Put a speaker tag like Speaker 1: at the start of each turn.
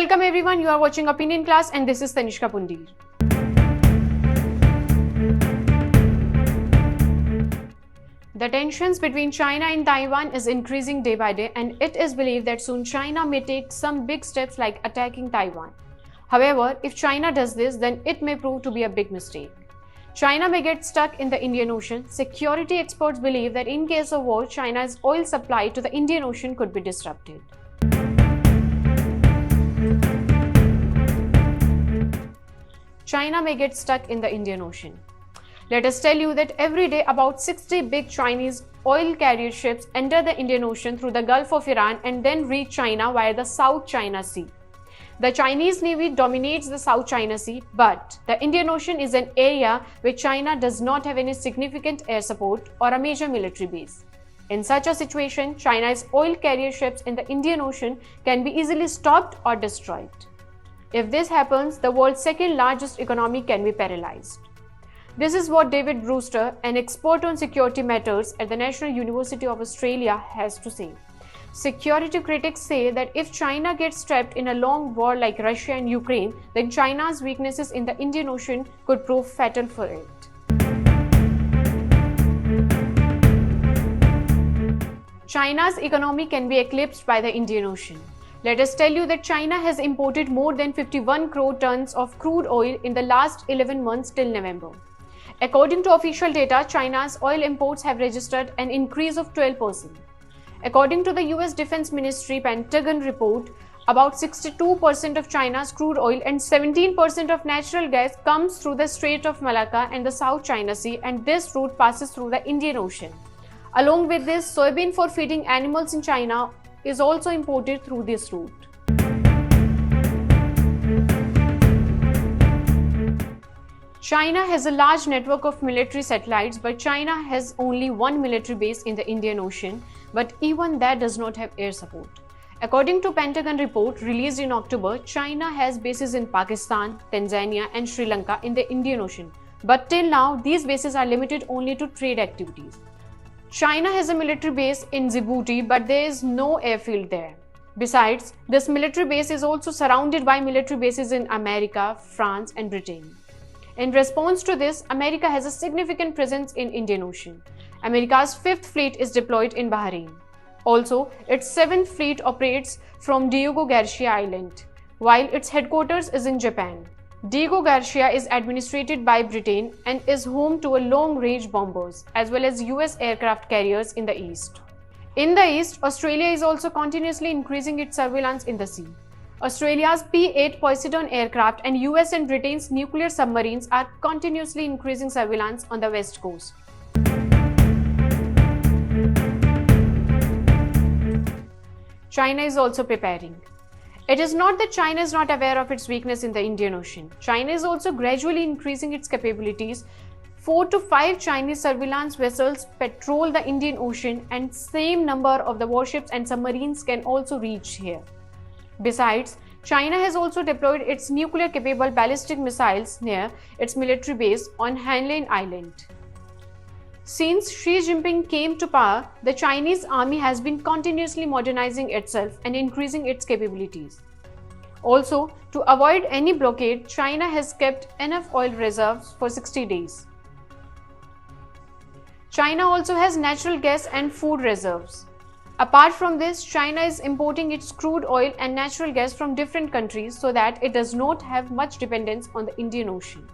Speaker 1: welcome everyone. You are watching Opinion Class and this is Tanishka Pundir. The tensions between China and Taiwan is increasing day by day, and it is believed that soon China may take some big steps like attacking Taiwan. However, if China does this, then it may prove to be a big mistake. China may get stuck in the Indian Ocean. Security experts believe that in case of war, China's oil supply to the Indian Ocean could be disrupted. China may get stuck in the Indian Ocean. Let us tell you that every day about 60 big Chinese oil carrier ships enter the Indian Ocean through the Gulf of Iran and then reach China via the South China Sea. The Chinese Navy dominates the South China Sea, but the Indian Ocean is an area where China does not have any significant air support or a major military base. In such a situation, China's oil carrier ships in the Indian Ocean can be easily stopped or destroyed. If this happens, the world's second largest economy can be paralyzed. This is what David Brewster, an expert on security matters at the National University of Australia, has to say. Security critics say that if China gets trapped in a long war like Russia and Ukraine, then China's weaknesses in the Indian Ocean could prove fatal for it. China's economy can be eclipsed by the Indian Ocean. Let us tell you that China has imported more than 51 crore tons of crude oil in the last 11 months till November. According to official data, China's oil imports have registered an increase of 12%. According to the US Defense Ministry Pentagon report, about 62% of China's crude oil and 17% of natural gas comes through the Strait of Malacca and the South China Sea, and this route passes through the Indian Ocean. Along with this, soybean for feeding animals in China is also imported through this route. China has a large network of military satellites, but China has only one military base in the Indian Ocean, but even that does not have air support. According to Pentagon report released in October, China has bases in Pakistan, Tanzania and Sri Lanka in the Indian Ocean, but till now these bases are limited only to trade activities. China has a military base in Djibouti, but there is no airfield there. Besides, this military base is also surrounded by military bases in America, France and Britain. In response to this, America has a significant presence in Indian Ocean. America's 5th fleet is deployed in Bahrain. Also, its 7th fleet operates from Diego Garcia Island, while its headquarters is in Japan. Diego Garcia is administered by Britain and is home to a long-range bombers as well as US aircraft carriers in the east. In the east, Australia is also continuously increasing its surveillance in the sea. Australia's P-8 Poseidon aircraft and US and Britain's nuclear submarines are continuously increasing surveillance on the west coast. China is also preparing. It is not that China is not aware of its weakness in the Indian Ocean. China is also gradually increasing its capabilities. 4 to 5 Chinese surveillance vessels patrol the Indian Ocean, and same number of the warships and submarines can also reach here. Besides, China has also deployed its nuclear-capable ballistic missiles near its military base on Hainan Island. Since Xi Jinping came to power, the Chinese army has been continuously modernizing itself and increasing its capabilities. Also, to avoid any blockade, China has kept enough oil reserves for 60 days. China also has natural gas and food reserves. Apart from this, China is importing its crude oil and natural gas from different countries so that it does not have much dependence on the Indian Ocean.